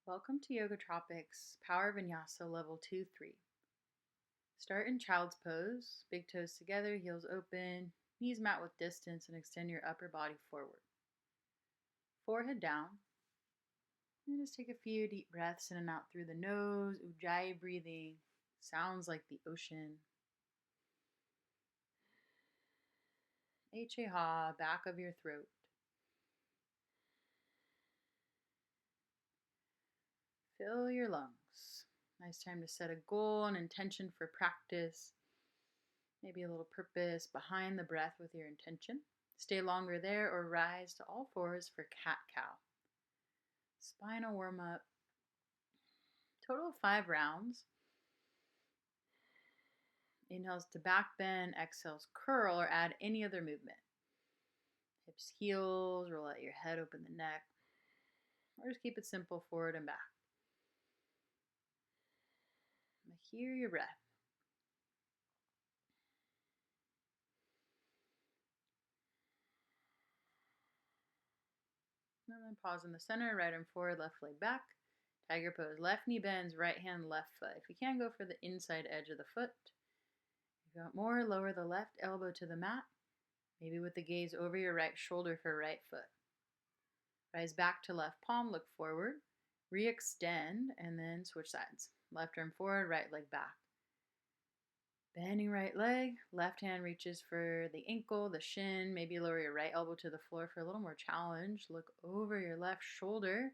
Welcome to Yoga Tropics, Power Vinyasa Level 2-3. Start in Child's Pose, big toes together, heels open, knees mat with distance, and extend your upper body forward. Forehead down, and just take a few deep breaths in and out through the nose. Ujjayi breathing, sounds like the ocean. H-A ha, back of your throat. Fill your lungs. Nice time to set a goal and intention for practice. Maybe a little purpose behind the breath with your intention. Stay longer there or rise to all fours for cat-cow. Spinal warm up. Total of 5 rounds. Inhales to back bend, exhales curl or add any other movement. Hips, heels, roll out your head, open the neck. Or just keep it simple, forward and back. Hear your breath. And then pause in the center, right arm forward, left leg back. Tiger pose, left knee bends, right hand, left foot. If you can, go for the inside edge of the foot. If you want more, lower the left elbow to the mat, maybe with the gaze over your right shoulder for right foot. Rise back to left palm, look forward, re-extend, and then switch sides. Left arm forward, right leg back. Bending right leg, left hand reaches for the ankle, the shin, maybe lower your right elbow to the floor for a little more challenge. Look over your left shoulder.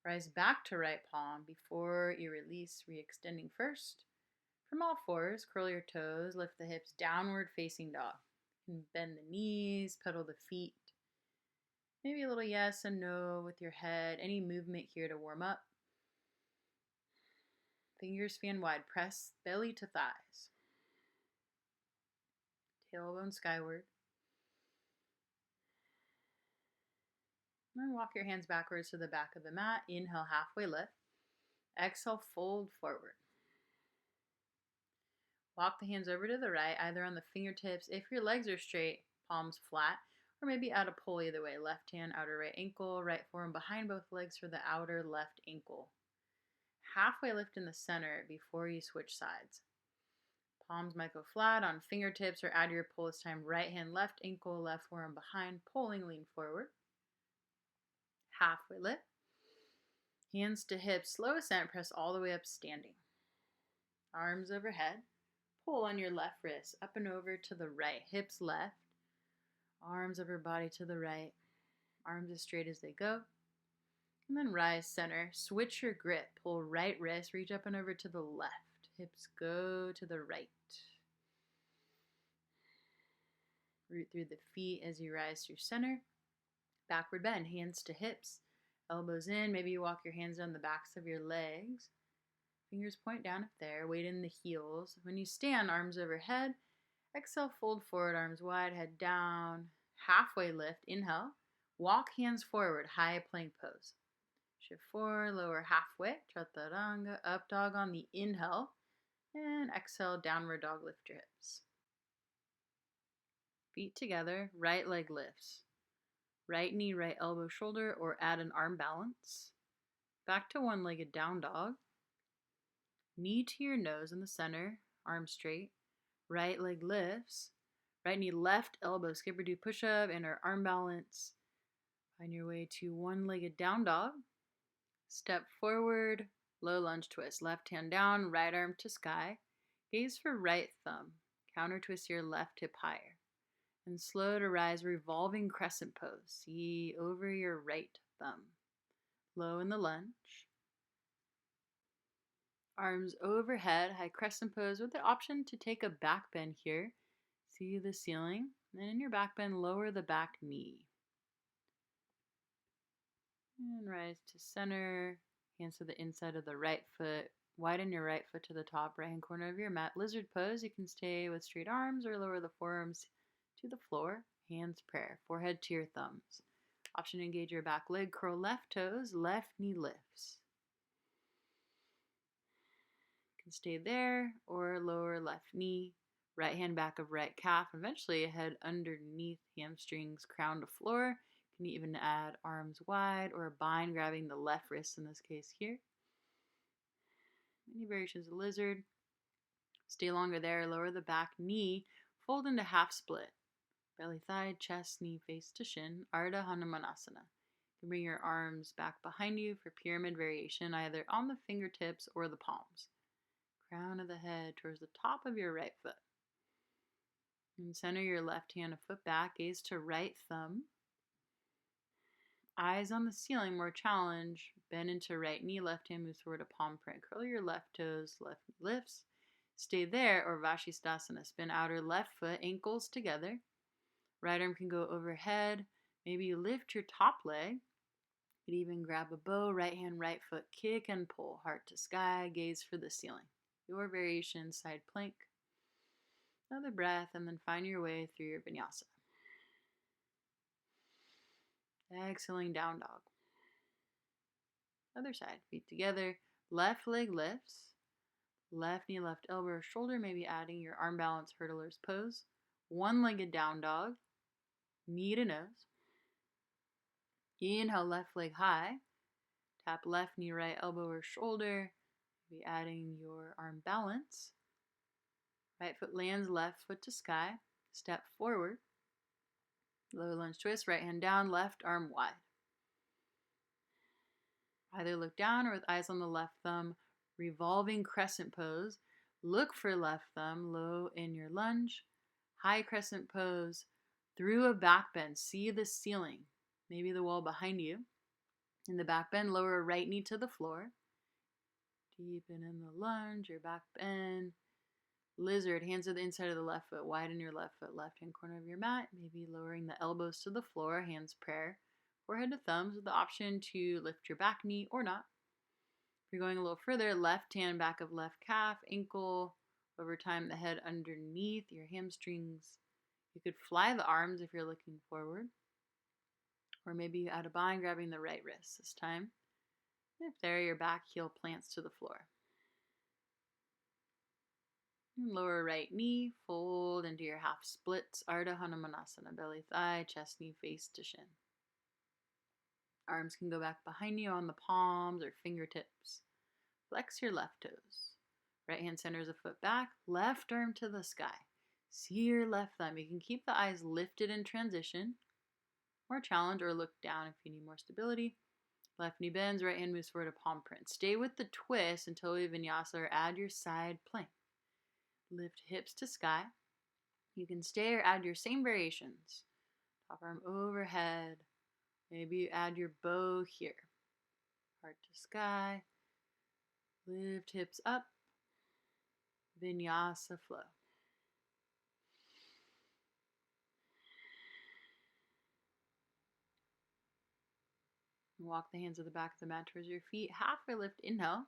Rise back to right palm before you release, re-extending first. From all fours, curl your toes, lift the hips, downward facing dog. You can bend the knees, pedal the feet. Maybe a little yes and no with your head. Any movement here to warm up. Fingers fan wide, press belly to thighs. Tailbone skyward. And then walk your hands backwards to the back of the mat. Inhale, halfway lift. Exhale, fold forward. Walk the hands over to the right, either on the fingertips. If your legs are straight, palms flat, or maybe add a pull either way. Left hand, outer right ankle, right forearm behind both legs for the outer left ankle. Halfway lift in the center before you switch sides. Palms might go flat on fingertips or add your pull this time. Right hand, left ankle, left forearm behind, pulling, lean forward. Halfway lift. Hands to hips, slow ascent, press all the way up standing. Arms overhead. Pull on your left wrist, up and over to the right. Hips left. Arms over body to the right. Arms as straight as they go. And then rise center. Switch your grip. Pull right wrist, reach up and over to the left. Hips go to the right. Root through the feet as you rise through center. Backward bend, hands to hips. Elbows in. Maybe you walk your hands down the backs of your legs. Fingers point down if there. Weight in the heels. When you stand, arms overhead. Exhale, fold forward, arms wide, head down. Halfway lift, inhale. Walk hands forward, high plank pose. Shift forward, lower halfway. Chaturanga, up dog on the inhale. And exhale, downward dog, lift your hips. Feet together, right leg lifts. Right knee, right elbow, shoulder, or add an arm balance. Back to one-legged down dog. Knee to your nose in the center, arm straight. Right leg lifts. Right knee, left elbow, skip or do push-up, and our arm balance. Find your way to one-legged down dog. Step forward, low lunge twist. Left hand down, right arm to sky. Gaze for right thumb. Counter twist your left hip higher. And slow to rise, revolving crescent pose. See over your right thumb. Low in the lunge. Arms overhead, high crescent pose with the option to take a back bend here. See the ceiling. Then in your back bend, lower the back knee. And rise to center. Hands to the inside of the right foot. Widen your right foot to the top right hand corner of your mat. Lizard pose. You can stay with straight arms or lower the forearms to the floor. Hands prayer. Forehead to your thumbs. Option to engage your back leg. Curl left toes. Left knee lifts. You can stay there or lower left knee. Right hand back of right calf. Eventually head underneath hamstrings, crown to floor. You can even add arms wide or a bind grabbing the left wrist in this case here. Many variations of lizard. Stay longer there. Lower the back knee. Fold into half split. Belly, thigh, chest, knee, face to shin. Ardha Hanumanasana. You can bring your arms back behind you for pyramid variation, either on the fingertips or the palms. Crown of the head towards the top of your right foot. And center your left hand a foot back. Gaze to right thumb. Eyes on the ceiling, more challenge. Bend into right knee, left hand moves toward a palm print. Curl your left toes, left knee lifts. Stay there, or Vashisthasana. Spin outer left foot, ankles together. Right arm can go overhead. Maybe you lift your top leg. You could even grab a bow, right hand, right foot, kick and pull. Heart to sky, gaze for the ceiling. Your variation, side plank. Another breath, and then find your way through your vinyasa. Exhaling, down dog. Other side, feet together. Left leg lifts. Left knee, left elbow or shoulder, maybe adding your arm balance hurdler's pose. One-legged down dog. Knee to nose. Inhale, left leg high. Tap left knee, right elbow or shoulder. Maybe adding your arm balance. Right foot lands, left foot to sky. Step forward. Low lunge twist, right hand down, left arm wide. Either look down or with eyes on the left thumb, revolving crescent pose. Look for left thumb, low in your lunge. High crescent pose, through a back bend. See the ceiling, maybe the wall behind you. In the back bend, lower right knee to the floor. Deepen in the lunge, your back bend. Lizard, hands to the inside of the left foot, widen your left foot, left hand corner of your mat, maybe lowering the elbows to the floor, hands prayer, forehead to thumbs with the option to lift your back knee or not. If you're going a little further, left hand back of left calf, ankle, over time the head underneath your hamstrings. You could fly the arms if you're looking forward, or maybe you add a bind grabbing the right wrist this time. If there, your back heel plants to the floor. Lower right knee, fold into your half splits, Ardha Hanumanasana, belly, thigh, chest, knee, face to shin. Arms can go back behind you on the palms or fingertips. Flex your left toes. Right hand centers a foot back, left arm to the sky. See your left thumb. You can keep the eyes lifted in transition, or challenge, or look down if you need more stability. Left knee bends, right hand moves forward to palm print. Stay with the twist until we vinyasa or add your side plank. Lift hips to sky. You can stay or add your same variations. Top arm overhead. Maybe you add your bow here. Heart to sky. Lift hips up. Vinyasa flow. Walk the hands of the back of the mat towards your feet. Halfway lift, inhale.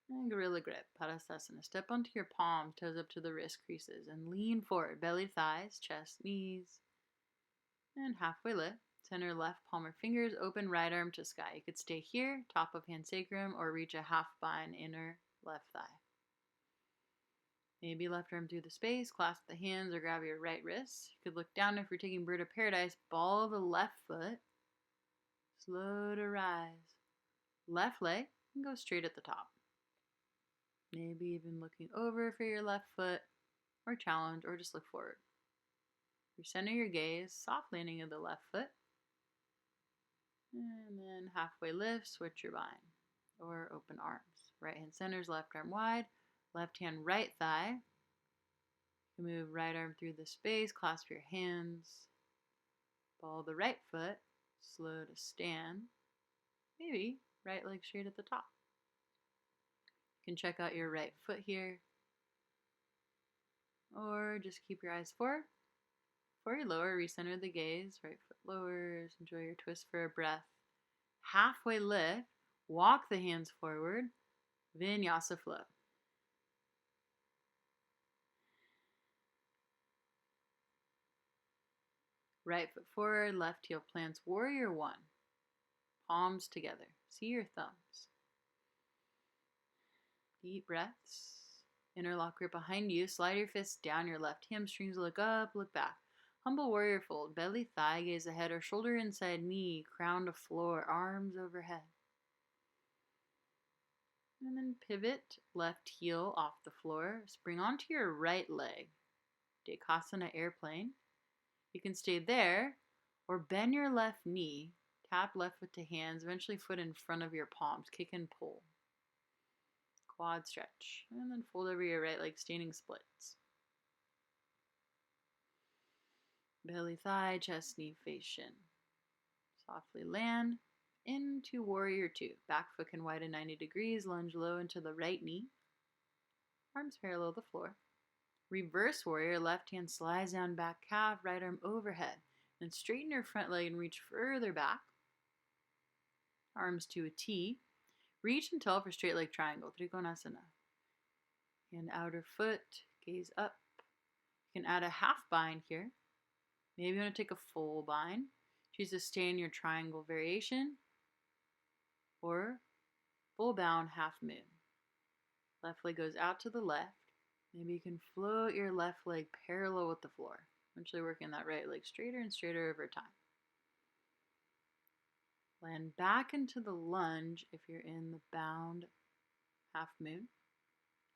And gorilla grip, Padasana. Step onto your palms, toes up to the wrist creases, and lean forward. Belly, thighs, chest, knees. And halfway lift. Center left palm or fingers, open right arm to sky. You could stay here, top of hand sacrum, or reach a half bind, inner left thigh. Maybe left arm through the space, clasp the hands, or grab your right wrist. You could look down if you're taking bird of paradise. Ball the left foot. Slow to rise. Left leg, and go straight at the top. Maybe even looking over for your left foot, or challenge, or just look forward. Recenter your gaze, soft landing of the left foot. And then halfway lift, switch your bind, or open arms. Right hand centers, left arm wide, left hand right thigh. You can move right arm through the space, clasp your hands. Ball the right foot, slow to stand. Maybe right leg straight at the top. You can check out your right foot here, or just keep your eyes forward. Before you lower, recenter the gaze, right foot lowers, enjoy your twist for a breath. Halfway lift, walk the hands forward, Vinyasa flow. Right foot forward, left heel plants, warrior one. Palms together, see your thumbs. Deep breaths. Interlock grip behind you. Slide your fists down your left hamstrings. Look up, look back. Humble warrior fold, belly, thigh, gaze ahead or shoulder inside knee, crown to floor, arms overhead. And then pivot, left heel off the floor, spring onto your right leg. Dekasana airplane. You can stay there or bend your left knee, tap left foot to hands, eventually foot in front of your palms, kick and pull. Quad stretch, and then fold over your right leg, standing splits. Belly, thigh, chest, knee, face, shin. Softly land into warrior two. Back foot can widen 90 degrees, lunge low into the right knee. Arms parallel the floor. Reverse warrior, left hand slides down back calf, right arm overhead. Then straighten your front leg and reach further back. Arms to a T. Reach until for straight leg triangle, Trikonasana. And outer foot, gaze up. You can add a half bind here. Maybe you want to take a full bind. Choose to stay in your triangle variation. Or full bound half moon. Left leg goes out to the left. Maybe you can float your left leg parallel with the floor. Eventually working that right leg straighter and straighter over time. Land back into the lunge if you're in the bound half moon.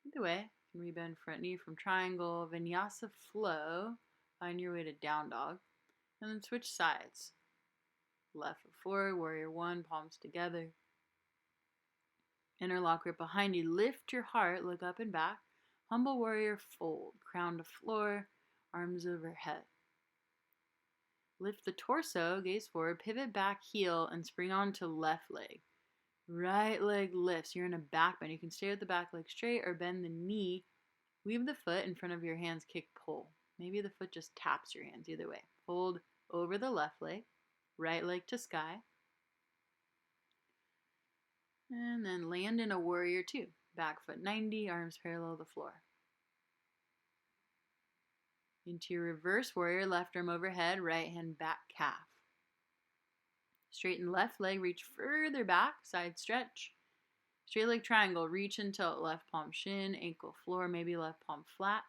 Either way, you can rebend front knee from triangle, Vinyasa flow, find your way to down dog, and then switch sides. Left foot forward, warrior one, palms together. Interlock right behind you, lift your heart, look up and back. Humble warrior fold, crown to floor, arms overhead. Lift the torso, gaze forward, pivot back heel, and spring onto left leg. Right leg lifts. You're in a back bend. You can stay with the back leg straight or bend the knee. Weave the foot in front of your hands, kick, pull. Maybe the foot just taps your hands, either way. Fold over the left leg, right leg to sky. And then land in a warrior two. Back foot 90, arms parallel the floor. Into your reverse warrior, left arm overhead, right hand back calf. Straighten left leg, reach further back, side stretch. Straight leg triangle, reach and tilt, left palm shin, ankle floor, maybe left palm flat.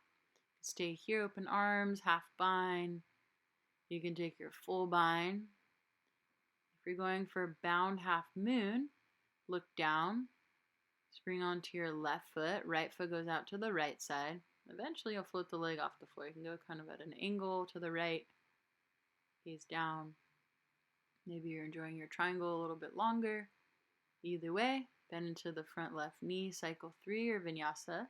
Stay here, open arms, half bind. You can take your full bind. If you're going for bound half moon, look down, spring onto your left foot, right foot goes out to the right side. Eventually you'll float the leg off the floor. You can go kind of at an angle to the right, gaze down. Maybe you're enjoying your triangle a little bit longer. Either way, bend into the front left knee, cycle 3 or Vinyasa.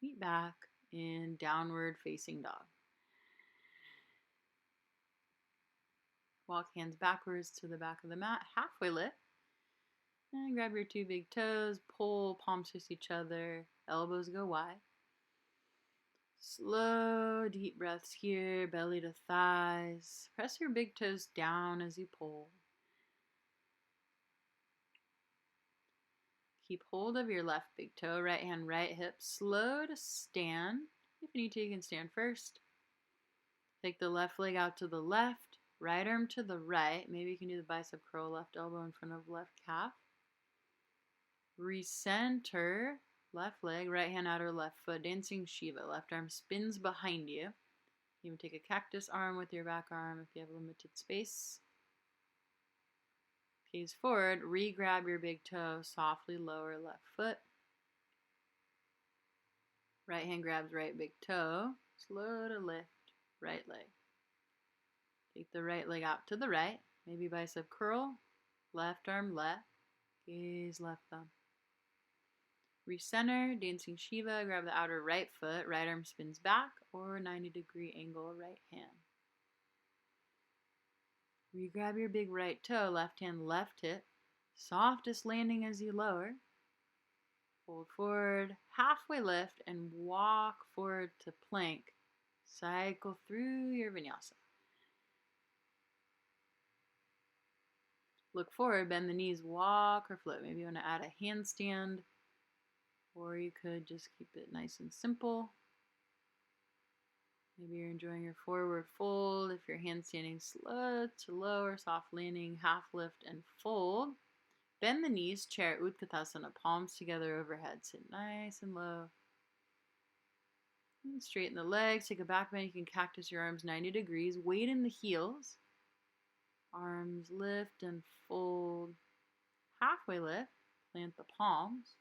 Meet back in downward facing dog. Walk hands backwards to the back of the mat, halfway lift. And grab your two big toes, pull, palms face each other, elbows go wide. Slow, deep breaths here, belly to thighs. Press your big toes down as you pull. Keep hold of your left big toe, right hand, right hip. Slow to stand. If you need to, you can stand first. Take the left leg out to the left, right arm to the right. Maybe you can do the bicep curl, left elbow in front of left calf. Recenter. Left leg, right hand outer left foot, dancing Shiva. Left arm spins behind you. You can take a cactus arm with your back arm if you have limited space. Gaze forward, re-grab your big toe, softly lower left foot. Right hand grabs right big toe, slow to lift right leg. Take the right leg out to the right, maybe bicep curl, left arm left, gaze left thumb. Recenter, dancing Shiva, grab the outer right foot, right arm spins back, or 90-degree angle right hand. Re-grab your big right toe, left hand, left hip, softest landing as you lower. Fold forward, halfway lift, and walk forward to plank. Cycle through your Vinyasa. Look forward, bend the knees, walk or float. Maybe you want to add a handstand. Or you could just keep it nice and simple. Maybe you're enjoying your forward fold. If you're handstanding, slow to lower, soft landing, half lift and fold. Bend the knees, chair Utkatasana, palms together overhead. Sit nice and low. And straighten the legs, take a back bend. You can cactus your arms 90 degrees. Weight in the heels. Arms lift and fold. Halfway lift. Plant the palms.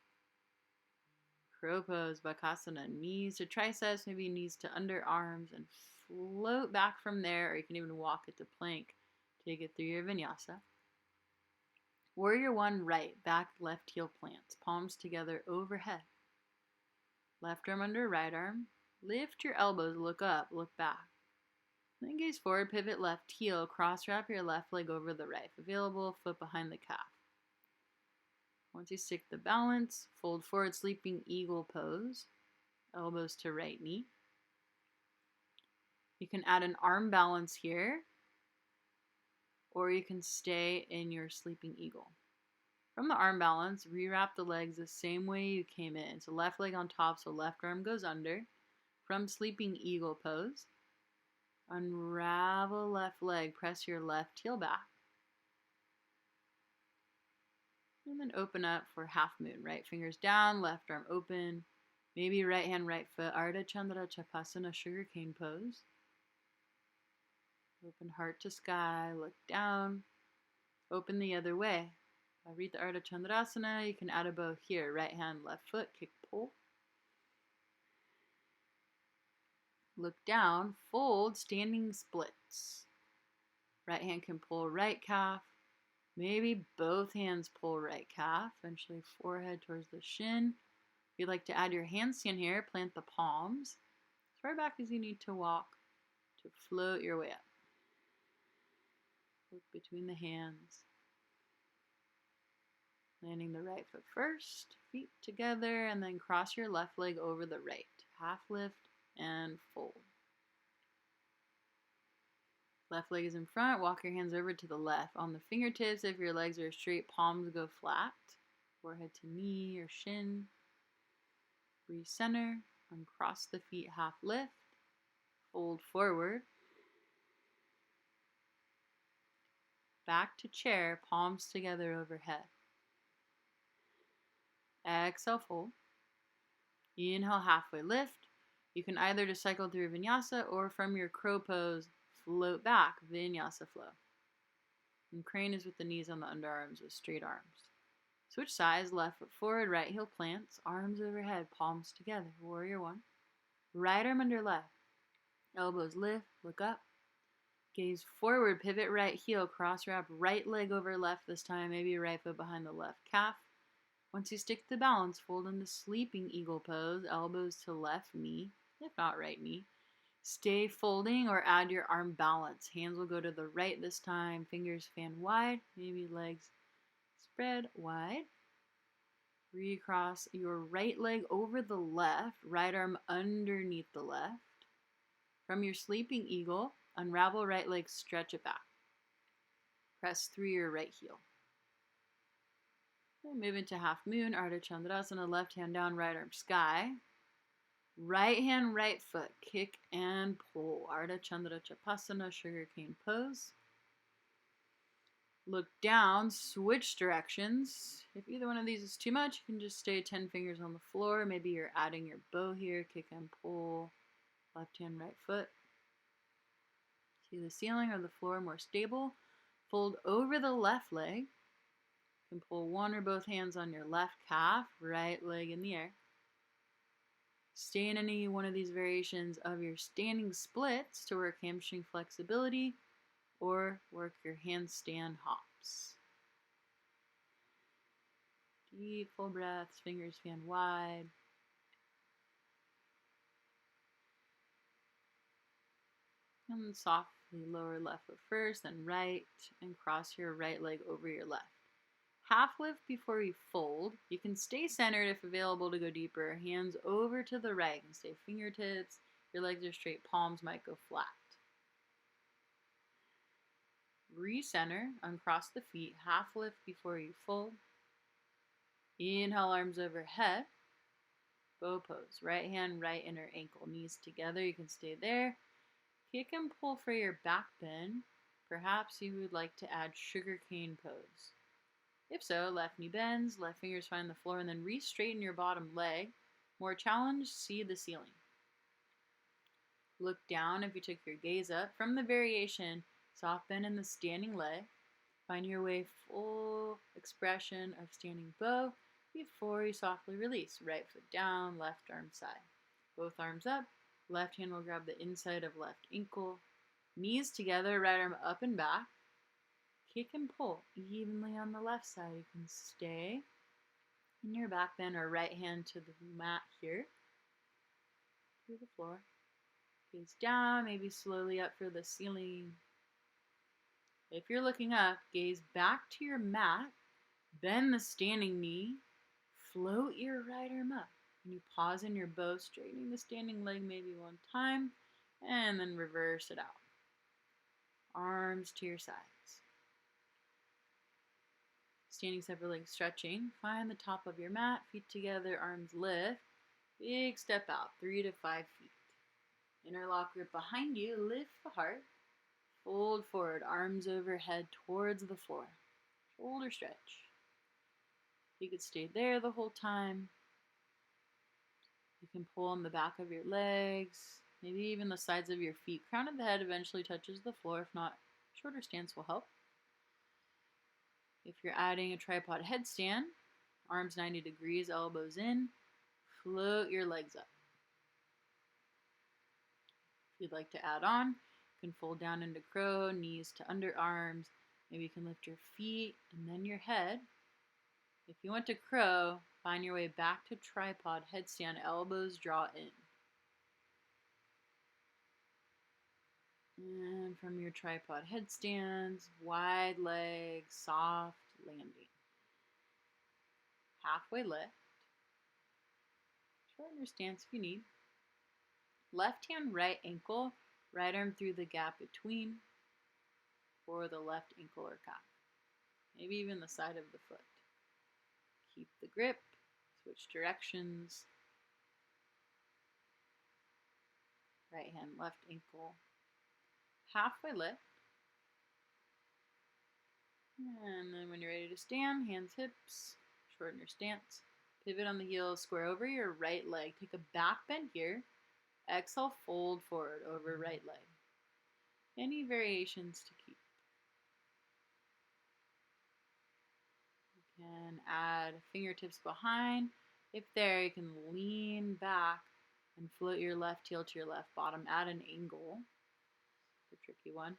Crow pose, Bakasana. Knees to triceps, maybe knees to underarms, and float back from there, or you can even walk it to plank. Take it through your vinyasa. Warrior one, right, back, left heel plants. Palms together overhead. Left arm under right arm. Lift your elbows, look up, look back. Then gaze forward, pivot left heel, cross wrap your left leg over the right. If available, foot behind the calf. Once you stick the balance, fold forward, sleeping eagle pose. Elbows to right knee. You can add an arm balance here, or you can stay in your sleeping eagle. From the arm balance, rewrap the legs the same way you came in. So left leg on top, so left arm goes under. From sleeping eagle pose, unravel left leg, press your left heel back. And then open up for half moon. Right fingers down, left arm open. Maybe right hand, right foot. Ardha Hanumanasana, sugar cane pose. Open heart to sky, look down. Open the other way. Read the Ardha Hanumanasana. You can add a bow here. Right hand, left foot, kick, pull. Look down, fold, standing splits. Right hand can pull right calf. Maybe both hands pull right calf. Eventually forehead towards the shin. If you'd like to add your handstand here, plant the palms as far back as you need to walk to float your way up. Look between the hands. Landing the right foot first, feet together, and then cross your left leg over the right. Half lift and fold. Left leg is in front, walk your hands over to the left. On the fingertips, if your legs are straight, palms go flat. Forehead to knee or shin. Recenter, uncross the feet, half lift. Fold forward. Back to chair, palms together overhead. Exhale, fold. Inhale, halfway lift. You can either just cycle through vinyasa or from your crow pose, float back, vinyasa flow. And crane is with the knees on the underarms with straight arms. Switch sides, left foot forward, right heel plants, arms overhead, palms together. Warrior one. Right arm under left. Elbows lift, look up. Gaze forward, pivot right heel, cross wrap right leg over left this time, maybe right foot behind the left calf. Once you stick the balance, fold into sleeping eagle pose, elbows to left knee, if not right knee. Stay folding or add your arm balance. Hands will go to the right this time, fingers fan wide, maybe legs spread wide. Recross your right leg over the left, right arm underneath the left. From your sleeping eagle, unravel right leg, stretch it back. Press through your right heel. Then move into half moon, Ardha Hanumanasana, left hand down, right arm sky. Right hand, right foot, kick and pull. Ardha Hanumanasana, sugar cane pose. Look down, switch directions. If either one of these is too much, you can just stay 10 fingers on the floor. Maybe you're adding your bow here, kick and pull. Left hand, right foot. See the ceiling or the floor more stable. Fold over the left leg. You can pull one or both hands on your left calf, right leg in the air. Stay in any one of these variations of your standing splits to work hamstring flexibility or work your handstand hops. Deep full breaths, fingers fan wide. And then softly lower left foot first, then right, and cross your right leg over your left. Half lift before you fold. You can stay centered if available to go deeper. Hands over to the right and stay fingertips. Your legs are straight, palms might go flat. Recenter, uncross the feet, half lift before you fold. Inhale, arms overhead. Bow pose, right hand, right inner ankle, knees together. You can stay there. Kick and pull for your back bend. Perhaps you would like to add sugar cane pose. If so, left knee bends, left fingers find the floor, and then re-straighten your bottom leg. More challenge, see the ceiling. Look down if you took your gaze up. From the variation, soft bend in the standing leg. Find your way full expression of standing bow before you softly release. Right foot down, left arm side. Both arms up. Left hand will grab the inside of left ankle. Knees together, right arm up and back. Kick and pull evenly on the left side. You can stay in your back bend or right hand to the mat here. To the floor. Gaze down, maybe slowly up for the ceiling. If you're looking up, gaze back to your mat, bend the standing knee, float your right arm up. And you pause in your bow, straightening the standing leg maybe one time, and then reverse it out. Arms to your sides. Standing separate legs stretching. Find the top of your mat, feet together, arms lift. Big step out, 3 to 5 feet. Interlock grip behind you, lift the heart. Fold forward, arms overhead towards the floor. Shoulder stretch. You could stay there the whole time. You can pull on the back of your legs, maybe even the sides of your feet. Crown of the head eventually touches the floor. If not, shorter stance will help. If you're adding a tripod headstand, arms 90 degrees, elbows in, float your legs up. If you'd like to add on, you can fold down into crow, knees to underarms. Maybe you can lift your feet and then your head. If you went to crow, find your way back to tripod headstand, elbows draw in. And from your tripod headstands, wide legs, soft landing. Halfway lift. Shorten your stance if you need. Left hand, right ankle, right arm through the gap between for the left ankle or calf. Maybe even the side of the foot. Keep the grip, switch directions. Right hand, left ankle. Halfway lift. And then when you're ready to stand, hands, hips, shorten your stance. Pivot on the heels, square over your right leg. Take a back bend here. Exhale, fold forward over right leg. Any variations to keep. You can add fingertips behind. If there, you can lean back and float your left heel to your left bottom at an angle. The tricky one.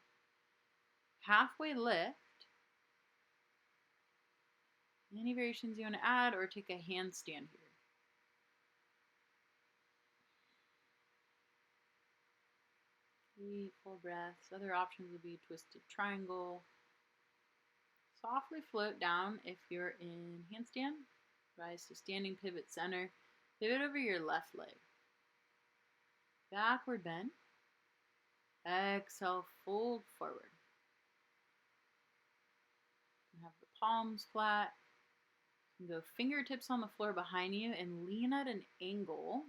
Halfway lift. Any variations you want to add, or take a handstand here. Deep, full breaths. Other options would be twisted triangle. Softly float down if you're in handstand. Rise to standing, pivot center. Pivot over your left leg. Backward bend. Exhale, fold forward. You have the palms flat. You can go fingertips on the floor behind you and lean at an angle.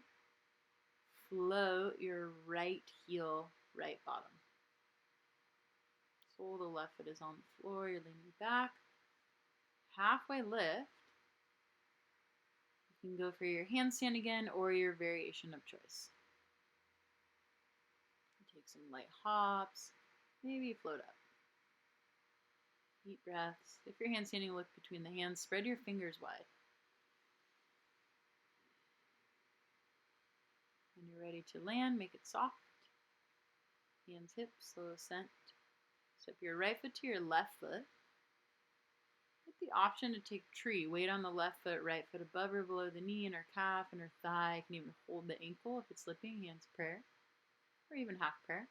Float your right heel, right bottom. Sole of the left foot is on the floor. You're leaning back. Halfway lift. You can go for your handstand again or your variation of choice. Take some light hops. Maybe float up. Deep breaths. If you're handstanding, look between the hands. Spread your fingers wide. When you're ready to land, make it soft. Hands, hips, slow ascent. Step your right foot to your left foot. With the option to take tree. Weight on the left foot, right foot above or below the knee, inner calf, inner thigh. You can even hold the ankle if it's slipping. Hands prayer. Or even half prayer.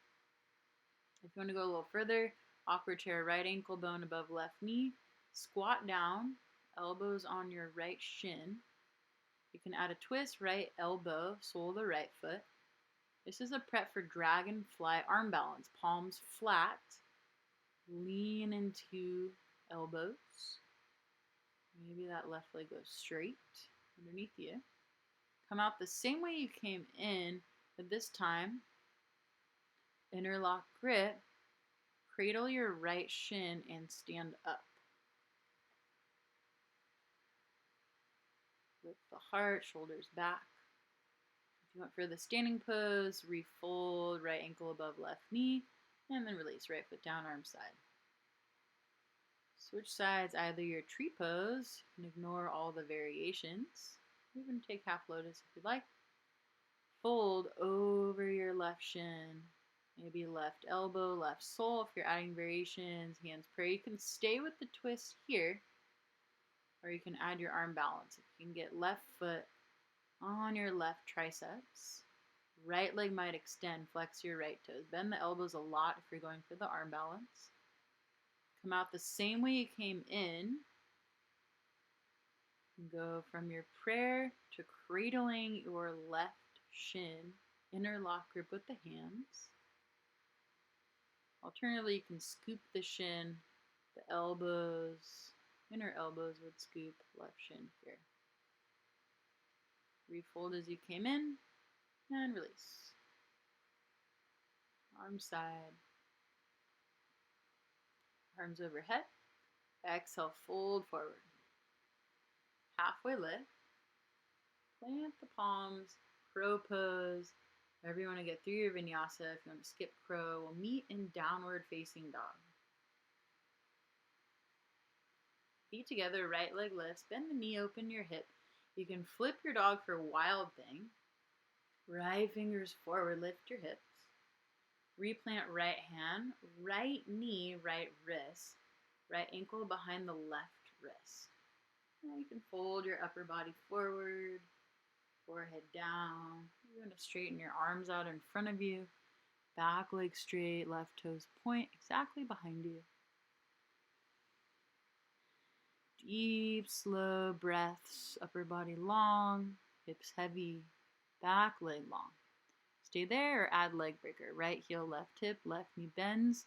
If you want to go a little further, awkward chair, right ankle bone above left knee. Squat down, elbows on your right shin. You can add a twist, right elbow, sole of the right foot. This is a prep for dragonfly arm balance. Palms flat. Lean into elbows. Maybe that left leg goes straight underneath you. Come out the same way you came in, but this time, interlock grip. Cradle your right shin and stand up. Lift the heart, shoulders back. If you went for the standing pose, refold, right ankle above left knee, and then release, right foot down, arm side. Switch sides, either your tree pose, and ignore all the variations. Even take half lotus if you'd like. Fold over your left shin, maybe left elbow, left sole if you're adding variations, hands prayer. You can stay with the twist here, or you can add your arm balance. If you can get left foot on your left triceps, right leg might extend, flex your right toes. Bend the elbows a lot if you're going for the arm balance. Come out the same way you came in. Go from your prayer to cradling your left shin, interlock grip with the hands. Alternatively, you can scoop the shin, the elbows, inner elbows would scoop left shin here. Refold as you came in, and release. Arm side. Arms overhead. Exhale, fold forward. Halfway lift. Plant the palms, crow pose. Wherever you want to get through your vinyasa, if you want to skip crow, we'll meet in downward facing dog. Feet together, right leg lifts, bend the knee, open your hip. You can flip your dog for wild thing. Right fingers forward, lift your hips. Replant right hand, right knee, right wrist, right ankle behind the left wrist. Now you can fold your upper body forward, forehead down. You're going to straighten your arms out in front of you. Back leg straight, left toes point exactly behind you. Deep, slow breaths, upper body long, hips heavy, back leg long. Stay there or add leg breaker. Right heel, left hip, left knee bends.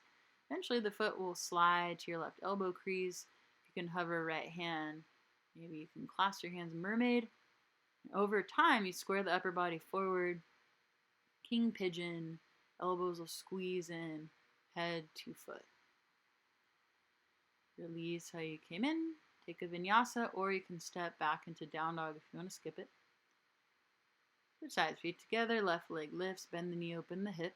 Eventually the foot will slide to your left elbow crease. You can hover right hand. Maybe you can clasp your hands mermaid. And over time, you square the upper body forward. King pigeon. Elbows will squeeze in. Head to foot. Release how you came in. Take a vinyasa, or you can step back into down dog if you want to skip it. Switch sides, feet together, left leg lifts, bend the knee, open the hip.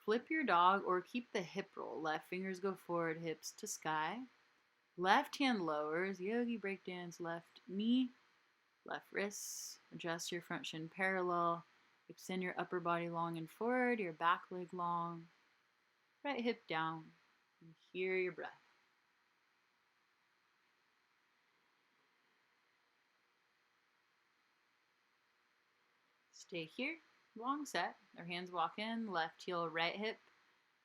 Flip your dog or keep the hip roll. Left fingers go forward, hips to sky. Left hand lowers, yogi breakdance, left knee, left wrist. Adjust your front shin parallel. Extend your upper body long and forward, your back leg long. Right hip down. And hear your breath. Stay here, long set. Our hands walk in, left heel, right hip,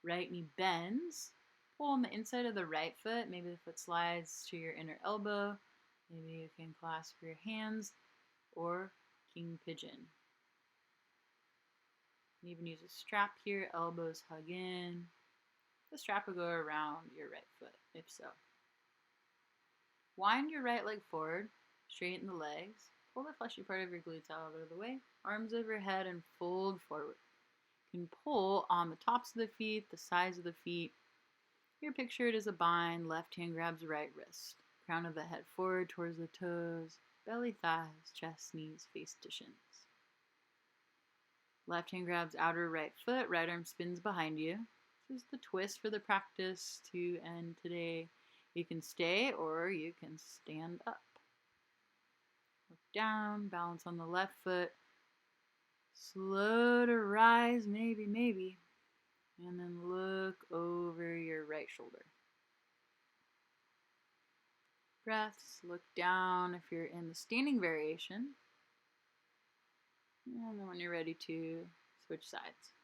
right knee bends. Pull on the inside of the right foot. Maybe the foot slides to your inner elbow. Maybe you can clasp your hands or king pigeon. You can even use a strap here, elbows hug in. The strap will go around your right foot, if so. Wind your right leg forward, straighten the legs. Pull the fleshy part of your glutes out of the way. Arms overhead and fold forward. You can pull on the tops of the feet, the sides of the feet. Here pictured as a bind. Left hand grabs right wrist. Crown of the head forward towards the toes. Belly, thighs, chest, knees, face to shins. Left hand grabs outer right foot. Right arm spins behind you. This is the twist for the practice to end today. You can stay or you can stand up. Look down, balance on the left foot. Slow to rise, maybe. And then look over your right shoulder. Breaths, look down if you're in the standing variation. And then when you're ready to switch sides.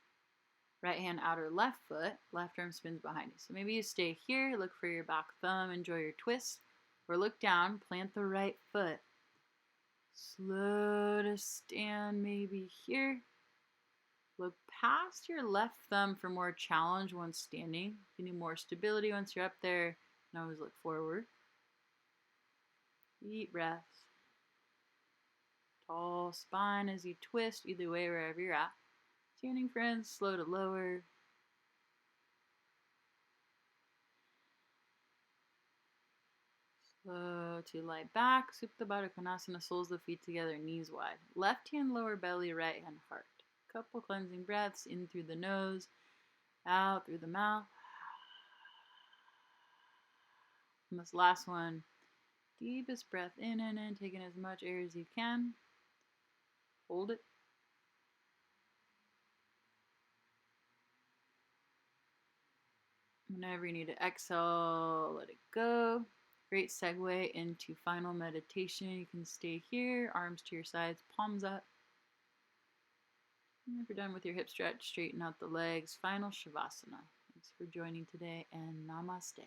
Right hand outer left foot, left arm spins behind you. So maybe you stay here, look for your back thumb, enjoy your twist. Or look down, plant the right foot. Slow to stand, maybe here. Look past your left thumb for more challenge once standing. If you need more stability once you're up there, you can always look forward. Deep breaths. Tall spine as you twist, either way, wherever you're at. Standing friends, slow to lower. Slow elbow to lie back. Supta Baddha Konasana, soles of the feet together, knees wide. Left hand lower belly, right hand heart. Couple cleansing breaths in through the nose, out through the mouth. And this last one, deepest breath in and in, taking as much air as you can. Hold it. Whenever you need to exhale, let it go. Great segue into final meditation. You can stay here, arms to your sides, palms up. And if you're done with your hip stretch, straighten out the legs. Final Shavasana. Thanks for joining today, and namaste.